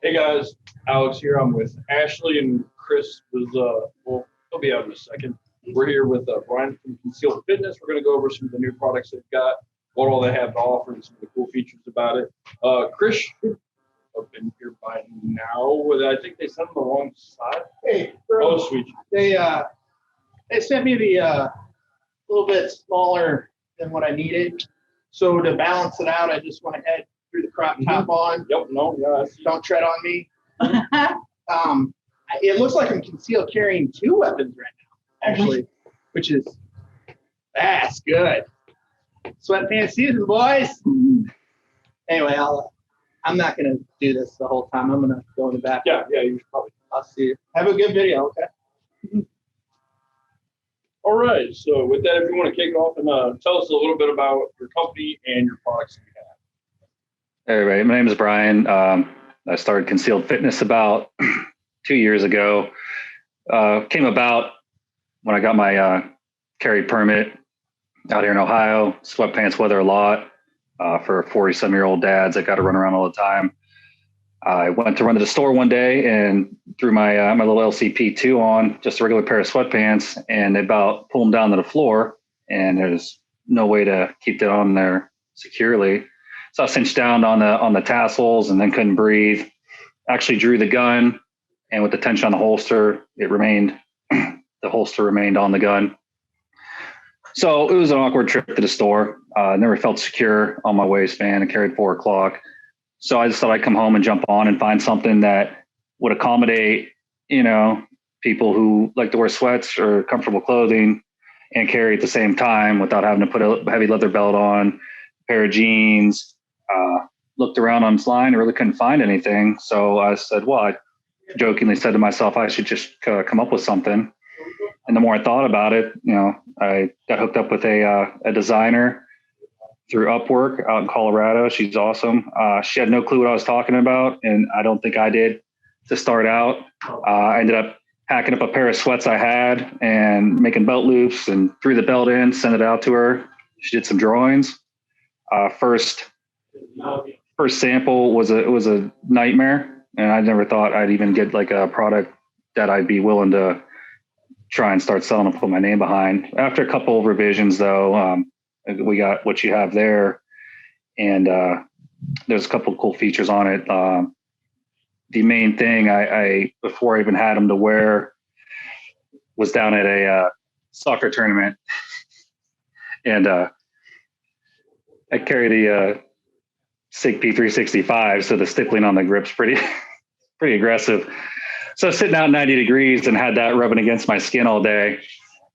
Hey guys, Alex here. I'm with Ashley and Chris was well, he'll be out in a second. We're here with Brian from Concealed Fitness. We're going to go over some of the new products they've got, what all they have to offer, and some of the cool features about it. Chris should have been here by now. I think they sent him the wrong side. Hey, bro. Oh, sweet. They sent me the little bit smaller than what I needed. So to balance it out, I just went ahead, threw the crop top on. Yep. No. Yeah. Don't tread on me. It looks like I'm concealed carrying two weapons right now, actually, which is that's good. Sweatpants season, boys. Anyway, I'm not gonna do this the whole time. I'm gonna go in the back. Yeah. You should probably. I'll see you. Have a good video, okay? All right. So with that, if you want to kick it off and tell us a little bit about your company and your products that you have. Hey everybody, my name is Brian. I started Concealed Fitness about 2 years ago. Came about when I got my carry permit out here in Ohio. Sweatpants weather a lot for 40-some-year-old dads that got to run around all the time. I went to run to the store one day and threw my my little LCP2 on, just a regular pair of sweatpants, and they about pulled them down to the floor, and there's no way to keep that on there securely. So I cinched down on the tassels and then couldn't breathe. Actually drew the gun, and with the tension on the holster, the holster remained on the gun. So it was an awkward trip to the store. Never felt secure on my waistband. I carried 4 o'clock. So I just thought I'd come home and jump on and find something that would accommodate, people who like to wear sweats or comfortable clothing and carry at the same time without having to put a heavy leather belt on, a pair of jeans. Looked around online, I really couldn't find anything. So I said, well, I jokingly said to myself, I should just come up with something. And the more I thought about it, I got hooked up with a designer through Upwork out in Colorado. She's awesome. She had no clue what I was talking about, and I don't think I did to start out. I ended up hacking up a pair of sweats I had and making belt loops and threw the belt in, sent it out to her. She did some drawings. First sample was a nightmare, and I never thought I'd even get like a product that I'd be willing to try and start selling and put my name behind. After a couple of revisions, though, we got what you have there, and there's a couple of cool features on it. The main thing I before I even had them to wear was down at a soccer tournament, and I carry the SIG P365, so the stippling on the grip's pretty aggressive. So sitting out 90 degrees and had that rubbing against my skin all day,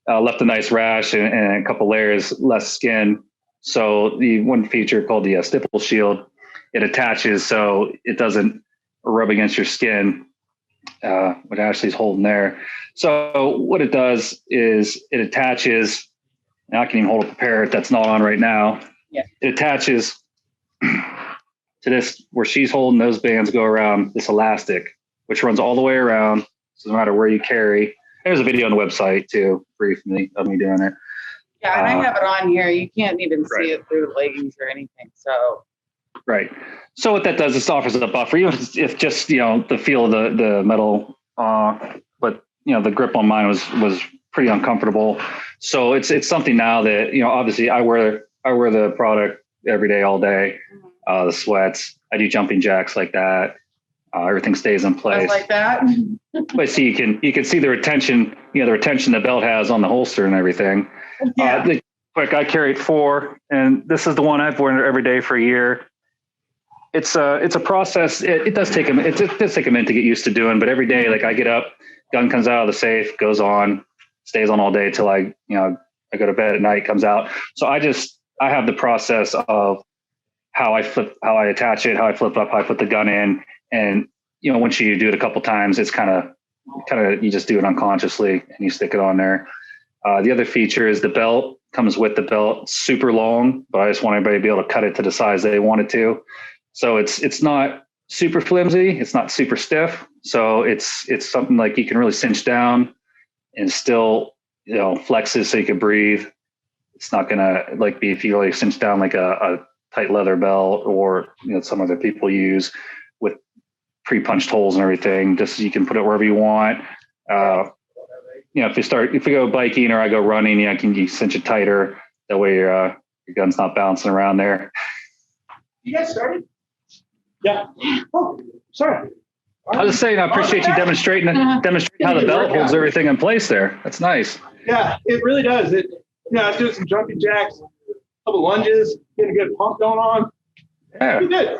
left a nice rash and a couple layers less skin. So the one feature called the stipple shield, it attaches so it doesn't rub against your skin, what Ashley's holding there. So what it does is it attaches, and I can even hold up a pair that's not on right now. Yeah. It attaches to this, where she's holding, those bands go around this elastic, which runs all the way around. So no matter where you carry, there's a video on the website too, briefly, of me doing it. Yeah, and I have it on here. You can't even see it through the leggings or anything. So. Right. So what that does is offers a buffer, even if just, the feel of the metal, but the grip on mine was pretty uncomfortable. So it's something now that, obviously I wear the product every day, all day, the sweats, I do jumping jacks like that. Everything stays in place. Like that. But see, you can see the retention, the retention the belt has on the holster and everything. Yeah. I carried 4, and this is the one I've worn every day for a year. It's a process. It does take a minute to get used to doing, but every day, like I get up, gun comes out of the safe, goes on, stays on all day till I go to bed at night, comes out. So I have the process of how I attach it, how I flip up, how I put the gun in. And, once you do it a couple times, it's kind of, you just do it unconsciously and you stick it on there. The other feature is the belt comes with the belt, super long, but I just want everybody to be able to cut it to the size they want it to. So it's not super flimsy. It's not super stiff. So it's something like you can really cinch down and still, flexes so you can breathe. It's not going to be if you really cinch down like a tight leather belt or, some other people use with pre-punched holes and everything, just so you can put it wherever you want. If we go biking or I go running, I can cinch it tighter. That way your gun's not bouncing around there. You guys started? Yeah. Oh, sorry. I was just saying, I appreciate you demonstrating how the belt holds everything in place there. That's nice. Yeah, it really does. I was doing some jumping jacks, a couple lunges, getting a good pump going on. Yeah. Pretty good.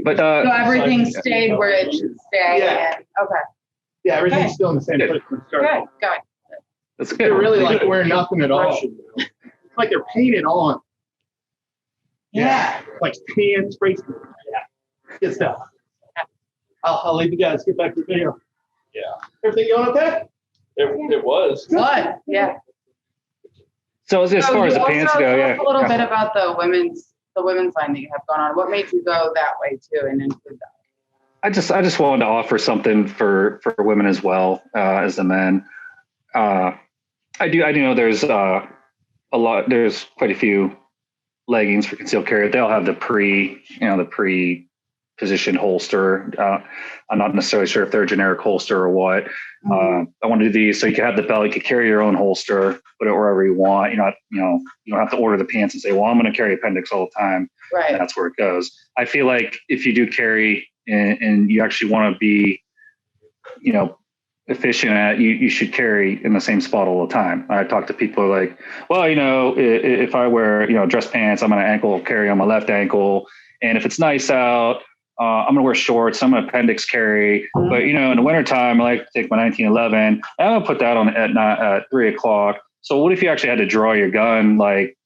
But So everything stayed where it should stay. Yeah. Okay. Yeah, everything's Okay. still in the same place. Good. Good. that's good. They're really like wearing nothing at all. Like they're painted on. Yeah. Like pants, spray. Yeah. Good stuff. I'll leave you guys get back to the video. Yeah, Everything going okay? it was. What? Yeah. So as far as the you pants also go, talk yeah. A little bit about the women's line that you have going on. What made you go that way too and include that? I just wanted to offer something for women as well as the men. I do know there's there's quite a few leggings for concealed carry. They all have the pre-positioned holster. I'm not necessarily sure if they're a generic holster or what. I want to do these so you can have the belt. You can carry your own holster, put it wherever you want. You don't have to order the pants and say, well, I'm going to carry appendix all the time. Right. And that's where it goes. I feel like if you do carry and you actually want to be, efficient at, you should carry in the same spot all the time. I talk to people like, well, if I wear, dress pants, I'm going to ankle carry on my left ankle. And if it's nice out, I'm going to wear shorts. I'm going to appendix carry. But, in the wintertime, I like to take my 1911. I'm going to put that on at 3 o'clock. So what if you actually had to draw your gun? Like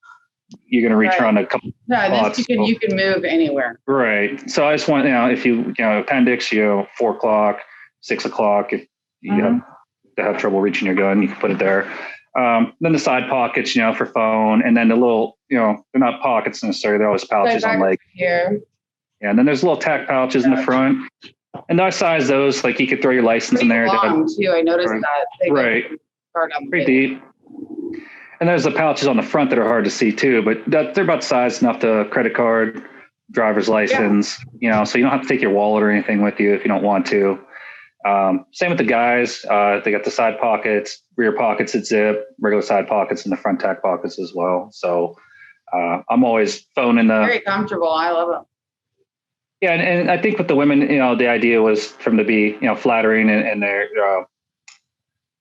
you're going to reach around a couple spots. You can move anywhere. Right. So I just want, if you, appendix, 4 o'clock, 6 o'clock, if you have trouble reaching your gun, you can put it there. Then the side pockets, for phone. And then the little, they're not pockets necessarily. They're always pouches on like here. Yeah, and then there's little tack pouches in the front, and I size those. Like you could throw your license in there. Long too. I noticed that. They right. Pretty deep. And there's the pouches on the front that are hard to see too, but they're about size enough to credit card, driver's license. So you don't have to take your wallet or anything with you if you don't want to. Same with the guys. They got the side pockets, rear pockets that zip, regular side pockets, and the front tack pockets as well. So I'm always phoning the. Very comfortable. I love it. Yeah, and I think with the women, the idea was for them to be, flattering and they're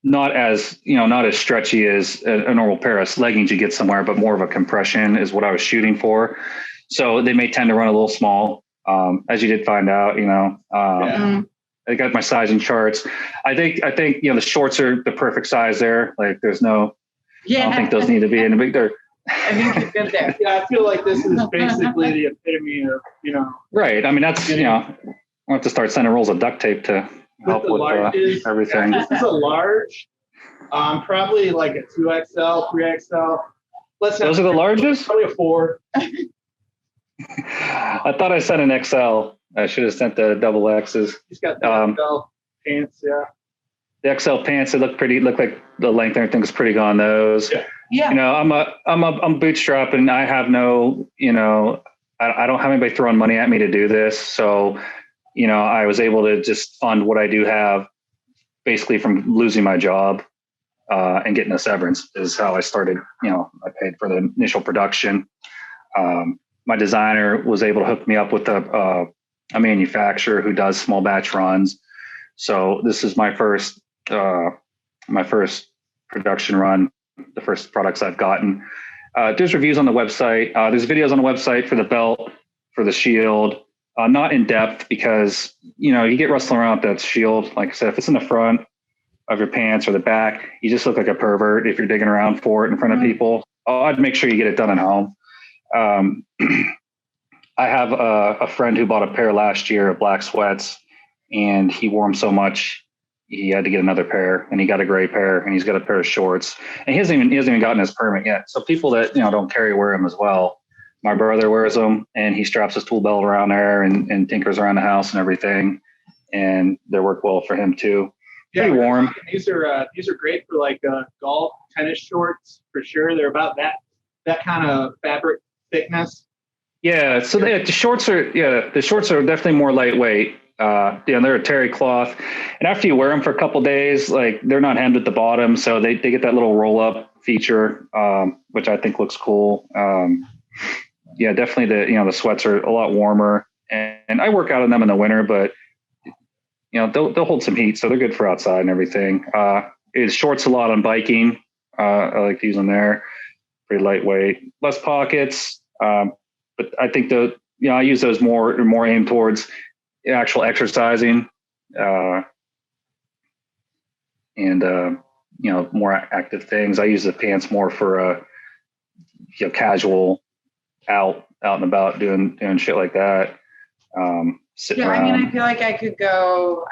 not as stretchy as a normal pair of leggings you get somewhere, but more of a compression is what I was shooting for. So they may tend to run a little small, as you did find out. I got my sizing charts. I think the shorts are the perfect size there. Like there's no, I don't think those need to be in the big. I think you're good there. Yeah, I feel like this is basically the epitome of, Right. I mean, that's, we'll have to start sending rolls of duct tape to help with everything. Yeah, this is a large, probably like a 2XL, 3XL. Those are the largest? Probably a 4. I thought I sent an XL. I should have sent the double X's. He's got the XL pants, yeah. The XL pants, they look like the length and everything's pretty good on those. Yeah. I'm bootstrapping. I have no, I don't have anybody throwing money at me to do this. So, I was able to just fund what I do have basically from losing my job and getting a severance is how I started. I paid for the initial production. My designer was able to hook me up with a manufacturer who does small batch runs. So this is my first production run, the first products I've gotten. There's reviews on the website. There's videos on the website for the belt, for the shield, not in depth because, you get rustling around with that shield. Like I said, if it's in the front of your pants or the back, you just look like a pervert if you're digging around for it in front of people. I'd make sure you get it done at home. I have a friend who bought a pair last year of black sweats and he wore them so much he had to get another pair, and he got a gray pair, and he's got a pair of shorts, and he hasn't even gotten his permit yet. So people that don't carry wear them as well. My brother wears them, and he straps his tool belt around there and tinkers around the house and everything, and they work well for him too. Pretty warm. These are great for like golf tennis shorts for sure. They're about that kind of fabric thickness. Yeah, so the shorts are definitely more lightweight. They're a terry cloth, and after you wear them for a couple days, like they're not hemmed at the bottom, so they get that little roll up feature, which I think looks cool. Yeah, definitely the sweats are a lot warmer, and I work out in them in the winter, but they'll hold some heat, so they're good for outside and everything. It shorts a lot on biking. I like to use them there. Pretty lightweight, less pockets. But I think I use those more aimed towards actual exercising, and more active things. I use the pants more for casual out and about doing shit like that. Sitting around. I mean, I feel like I could go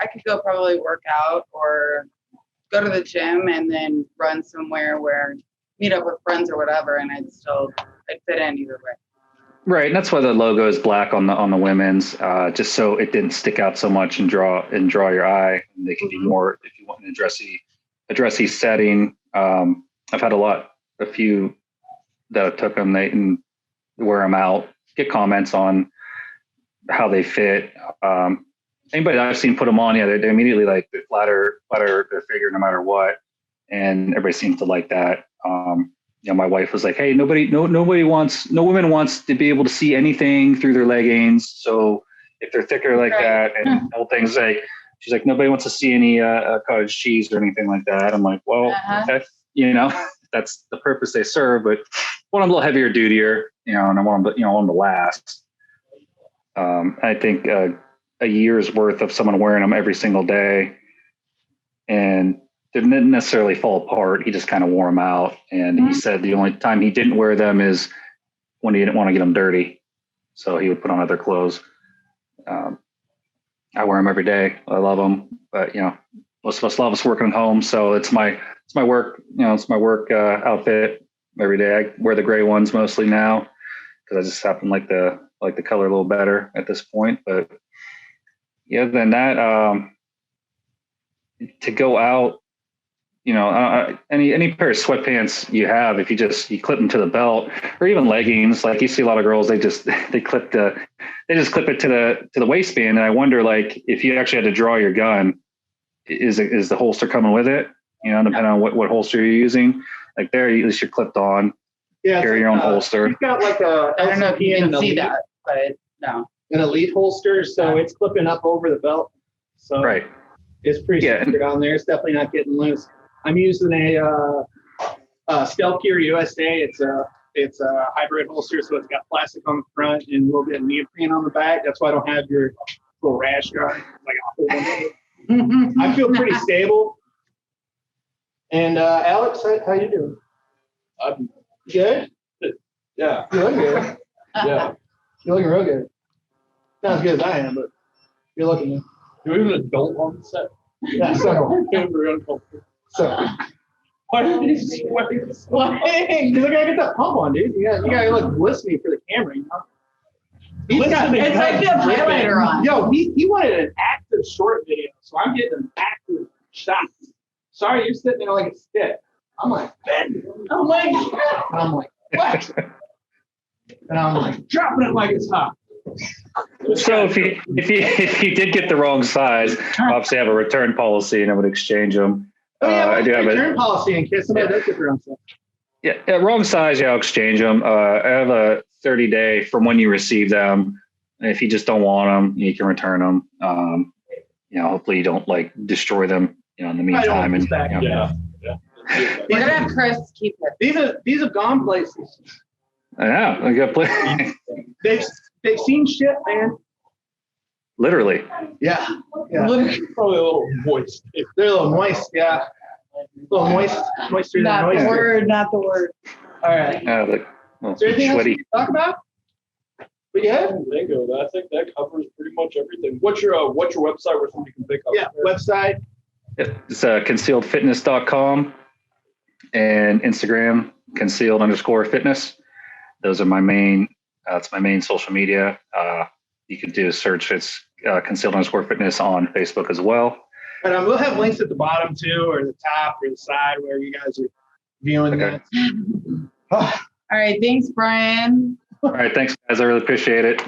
probably work out or go to the gym and then run somewhere where meet up with friends or whatever, and I'd fit in either way. Right, and that's why the logo is black on the women's, just so it didn't stick out so much and draw your eye. And they can be more if you want an a dressy setting. I've had a few that I took them, they can wear them out, get comments on how they fit. Anybody that I've seen put them on, they immediately they flatter their figure no matter what, and everybody seems to like that. My wife was like, "Hey, no woman wants to be able to see anything through their leggings. So if they're thicker like that, and whole things she's like, nobody wants to see any cottage cheese or anything like that." I'm like, well, that's the purpose they serve, but I want them a little heavier, dutier, and I want them to last. I think a year's worth of someone wearing them every single day, and they didn't necessarily fall apart. He just kind of wore them out. And he said the only time he didn't wear them is when he didn't want to get them dirty. So he would put on other clothes. I wear them every day. I love them, but most of us love us working at home. So it's my work, it's my work outfit every day. I wear the gray ones mostly now because I just happen to like the color a little better at this point. But yeah, than that, to go out, any pair of sweatpants you have, if you clip them to the belt, or even leggings, like you see a lot of girls, they just clip it to the waistband. And I wonder, like, if you actually had to draw your gun, is the holster coming with it? Depending on what holster you're using. Like there, at least you're clipped on. Yeah, carry your own holster. You've got like I don't know if you can see that, but no. An elite holster, so it's clipping up over the belt. So right. It's pretty secure on there. It's definitely not getting loose. I'm using a Stealth Gear USA. It's a hybrid holster, so it's got plastic on the front and a little bit of neoprene on the back. That's why I don't have your little rash guard. I feel pretty stable. And Alex, how you doing? I'm good. Yeah. You look good. Yeah. You're looking real good. Not as good as I am, but you're looking good. Do we have an adult on the set? Yeah, so. Very uncomfortable. So. Why are you sweating? Because I gotta get that pump on, dude. You gotta look glistening for the camera, He's got it's like the highlighter on. Yo, he wanted an active short video, so I'm getting an active shot. Sorry, you're sitting there like a stick. I'm like, bend. Oh my God. And I'm like, what? And I'm like, dropping it like it's hot. So if you did get the wrong size, obviously I have a return policy and I would exchange them. Oh yeah, I do have a return policy in case somebody does get the wrong size. Yeah, wrong size. Yeah, I'll exchange them. I have a 30-day from when you receive them. If you just don't want them, you can return them. Hopefully you don't destroy them. In the meantime, Yeah. We're gonna have Chris keep it. These have gone places. Yeah, I got play. They've seen shit, man. Literally. Yeah. Probably a little moist. They're a little moist, yeah. A little moister Not than the moisture. word, not the word. All right. Is there anything else sweaty. to talk about? We good? I think that covers pretty much everything. What's your website where somebody can pick up? Yeah, website. It's concealedfitness.com and Instagram concealed_fitness. Those are my main. It's my main social media. You can do a search. It's concealed_fitness on Facebook as well. And we'll have links at the bottom too, or the top, or the side, wherever you guys are viewing Okay. that. All right, thanks, Brian. All right. Thanks, guys. I really appreciate it.